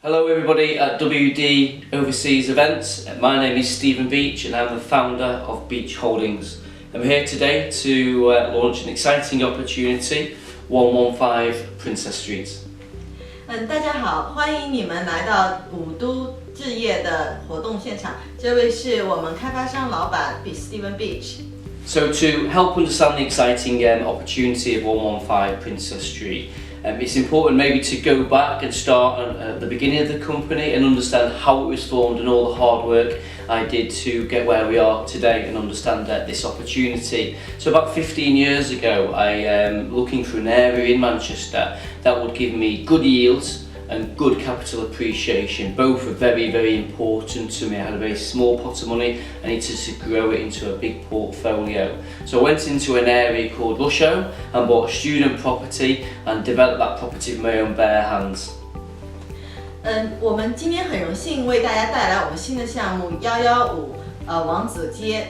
Hello everybody at WD Overseas Events. My name is Stephen Beach and I'm the founder of Beach Holdings. I'm here today to launch an exciting opportunity, 115 Princess Street. 大家好，欢迎你们来到五都置业的活动现场。这位是我们开发商老板 Stephen Beach。 So to help understand the exciting opportunity of 115 Princess Street, it's important maybe to go back and start at the beginning of the company and understand how it was formed and all the hard work I did to get where we are today and understand this opportunity. So about 15 years ago, I looking for an area in Manchester that would give me good yields and good capital appreciation. Both are very, very important to me. I had a very small pot of money. I needed to grow it into a big portfolio. So I went into an area called Rusho and bought a student property and developed that property with my own bare hands. 我们今天很荣幸为大家带来我们新的项目115王子街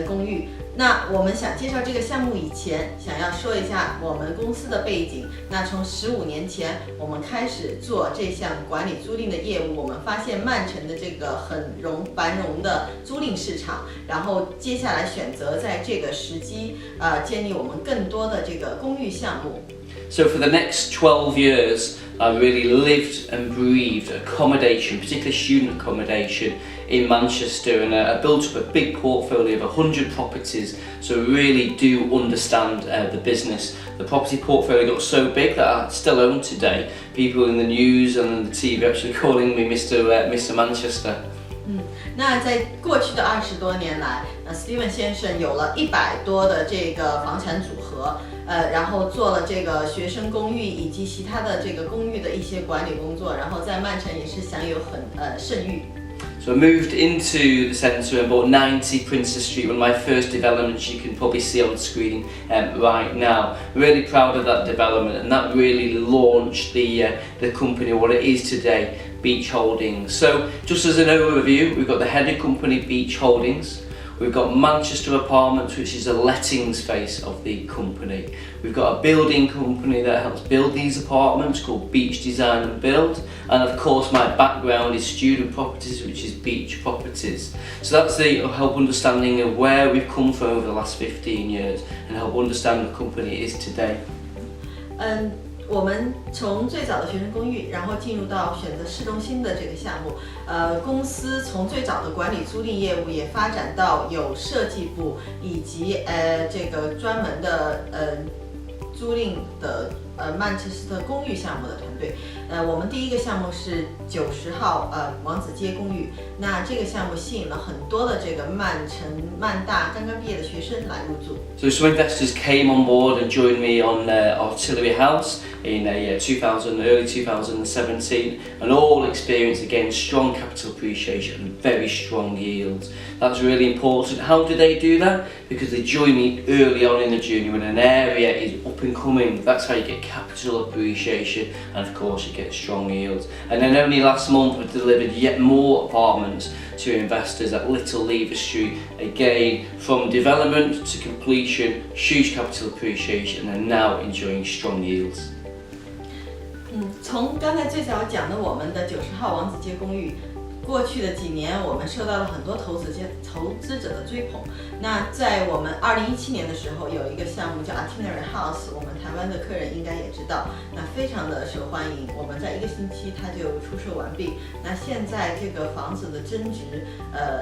公寓。那我们想介绍这个项目以前，想要说一下我们公司的背景。那从15年前我们开始做这项管理租赁的业务，我们发现曼城的这个很繁荣的租赁市场，然后接下来选择在这个时机建立我们更多的这个公寓项目。So for the next 12 years, I really lived and breathed accommodation, particularly student accommodation in Manchester, and I built up a big portfolio of 100 properties, so I really do understand the business. The property portfolio got so big that I still own today. People in the news and the TV are actually calling me Mr. Manchester. 那在过去的20多年来，Steven 先生有了100多的这个房产组合，然后做了这个学生公寓以及其他的这个公寓的一些管理工作，然后在曼城也是享有盛誉。So I moved into the centre and bought 90 Princess Street, one of my first developments you can probably see on screen right now. Really proud of that development, and that really launched the company, what it is today, Beach Holdings. So just as an overview, we've got the header company Beach Holdings. We've got Manchester Apartments, which is a lettings face of the company. We've got a building company that helps build these apartments called Beach Design and Build. And of course my background is student properties, which is Beach Properties. So that's the help understanding of where we've come from over the last 15 years and help understand the company it is today. 我们从最早的学生公寓，然后进入到选择市中心的这个项目。公司从最早的管理租赁业务也发展到有设计部以及这个专门的租赁的曼彻斯特公寓项目的团队。我们第一个项目是90号王子街公寓。那这个项目吸引了很多的这个曼大刚刚毕业的学生来入住。So some investors came on board and joined me on Artillery House in early 2017, and all experienced again strong capital appreciation and very strong yields. That's really important. How do they do that? Because they join me early on in the journey when an area is up and coming. That's how you get capital appreciation, and of course you get strong yields. And then only last month we delivered yet more apartments to investors at Little Lever Street. Again, from development to completion, huge capital appreciation, and now enjoying strong yields. 从刚才最早讲的我们的90号王子街公寓，过去的几年我们受到了很多投资者的追捧。那在我们2017年的时候，有一个项目叫 Itinerary House， 我们台湾的客人应该也知道，那非常的受欢迎。我们在1个星期它就出售完毕。那现在这个房子的增值，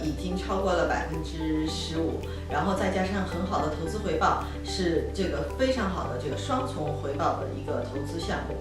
已经超过了15%，然后再加上很好的投资回报，是这个非常好的这个双重回报的一个投资项目。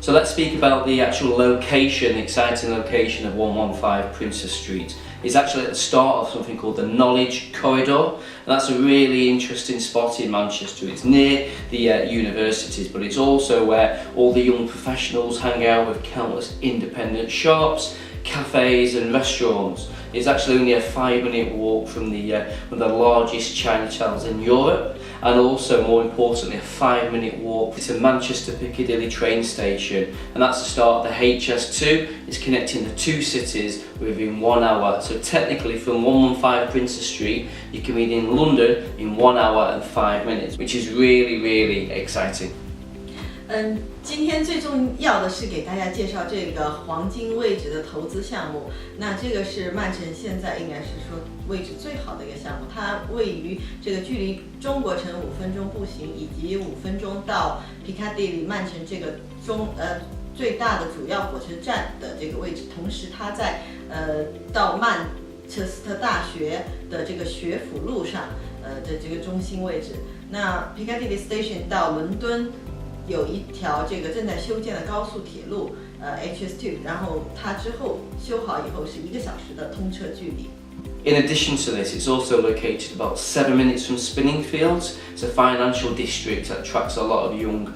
So let's speak about the actual location, the exciting location of 115 Princess Street. It's actually at the start of something called the Knowledge Corridor, and that's a really interesting spot in Manchester. It's near the universities, but it's also where all the young professionals hang out with countless independent shops, cafes and restaurants. It's actually only a 5-minute walk from one of the largest Chinatowns in Europe, and also more importantly a 5-minute walk to Manchester Piccadilly train station, and that's the start of the HS2. It's connecting the two cities within 1 hour. So technically from 115 Princess Street you can be in London in 1 hour and 5 minutes, which is really, really exciting. 今天最重要的是给大家介绍这个黄金位置的投资项目。那这个是曼城现在应该是说位置最好的一个项目，它位于这个距离中国城5分钟步行以及5分钟到 Piccadilly 曼城这个最大的主要火车站的这个位置，同时它在到曼彻斯特大学的这个学府路上的这个中心位置。那 Piccadilly Station 到伦敦有一条这个正在修建的高速铁路HS2， 然后它之后修好以后是1个小时的通车距离。In addition to this, it's also located about 7 minutes from Spinningfields. It's a financial district that attracts a lot of young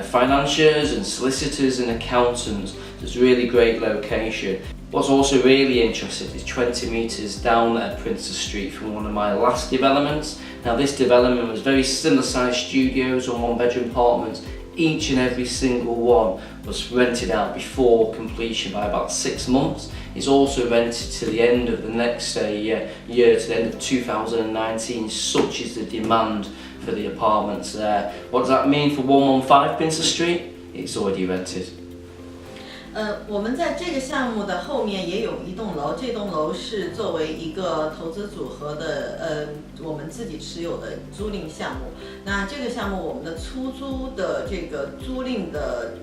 financiers and solicitors and accountants. It's a really great location. What's also really interesting is 20 metres down Princess Street from one of my last developments. Now this development was very similar sized studios and 1-bedroom apartments. Each and every single one was rented out before completion by about 6 months. It's also rented to the end of the next year, to the end of 2019. Such is the demand for the apartments there. What does that mean for 115 Princess Street? It's already rented. 我们在这个项目的后面也有一栋楼，这栋楼是作为一个投资组合的我们自己持有的租赁项目。那这个项目我们的出租的这个租赁的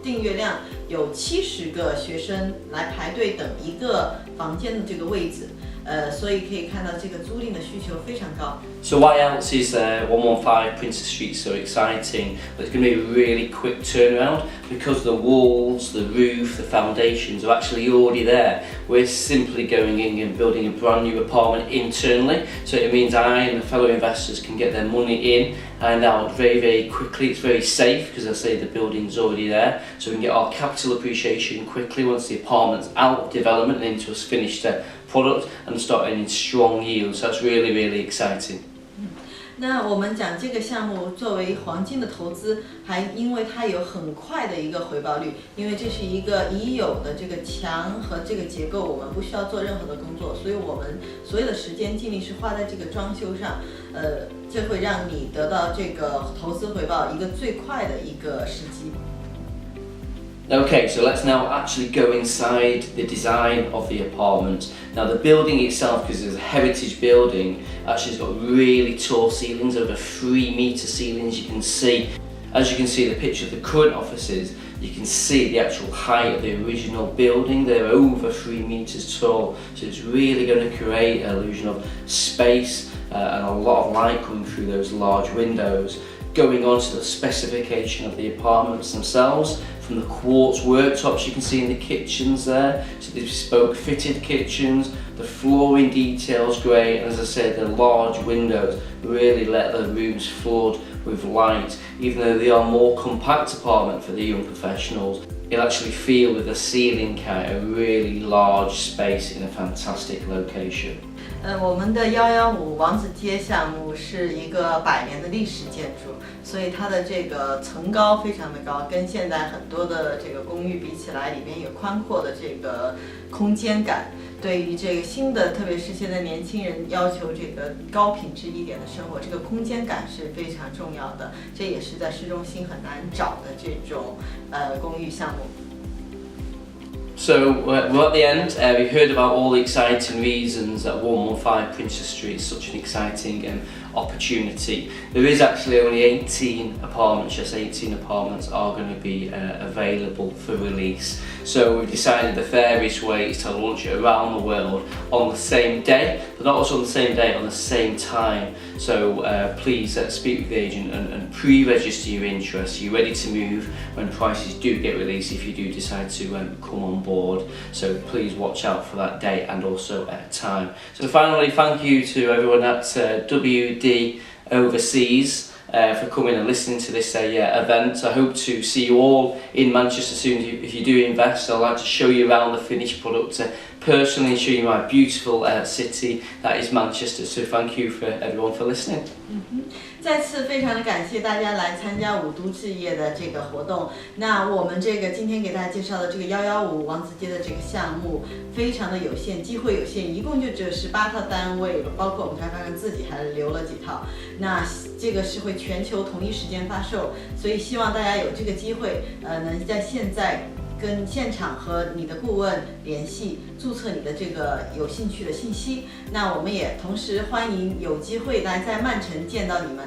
订阅量有70个学生来排队等一个房间的这个位置。所以可以看到这个租赁的需求非常高。So why else is 115 Princess Street so exciting? It's going to be a really quick turnaround because the walls, the roof, the foundations are actually already there. We're simply going in and building a brand new apartment internally. So it means I and the fellow investors can get their money in and out very, very quickly. It's very safe because I say the building's already there. So we can get our capital appreciation quickly once the apartment's out of development and into a finished product and start earning strong yields. So that's really, really exciting. 那我们讲这个项目作为黄金的投资，还因为它有很快的一个回报率，因为这是一个已有的这个墙和这个结构，我们不需要做任何的工作，所以我们所有的时间精力是花在这个装修上，这会让你得到这个投资回报一个最快的一个时机。Okay, so let's now actually go inside the design of the apartment. Now the building itself, because it's a heritage building, actually has got really tall ceilings, over 3-metre ceilings. As you can see the picture of the current offices, you can see the actual height of the original building. They're over 3 metres tall, so it's really going to create an illusion of space and a lot of light coming through those large windows. Going on to the specification of the apartments themselves, from the quartz worktops you can see in the kitchens there, so the bespoke fitted kitchens, the flooring details great, and as I said, the large windows really let the rooms flood with light. Even though they are more compact apartment for the young professionals, you'll actually feel with the ceiling height a really large space in a fantastic location. 我们的115王子街项目是一个100年的历史建筑，所以它的这个层高非常的高，跟现在很多的这个公寓比起来，里面有宽阔的这个空间感。对于这个新的，特别是现在年轻人要求这个高品质一点的生活，这个空间感是非常重要的。这也是在市中心很难找的这种公寓项目。So we're at the end. We heard about all the exciting reasons that 115 Princess Street is such an exciting opportunity. There is actually only 18 apartments, just 18 apartments are going to be available for release. So we've decided the fairest way is to launch it around the world on the same day, but not also on the same day, on the same time. So please speak with the agent and pre-register your interest. You're ready to move when prices do get released if you do decide to come on board. So please watch out for that date and also time. So finally, thank you to everyone at WD Overseas for coming and listening to this event. I hope to see you all in Manchester soon if you do invest. I'd like to show you around the finished product personally and show you my beautiful city that is Manchester. So thank you for everyone for listening. 再次非常的感谢大家来参加五都置业的这个活动。那我们这个今天给大家介绍的这个115王子街的这个项目非常的有限，机会有限，一共就只有18套单位，包括我们开发商自己还留了几套。那这个是会全球同一时间发售，所以希望大家有这个机会，能在现在跟现场和你的顾问联系，注册你的这个有兴趣的信息。那我们也同时欢迎有机会来在曼城见到你们。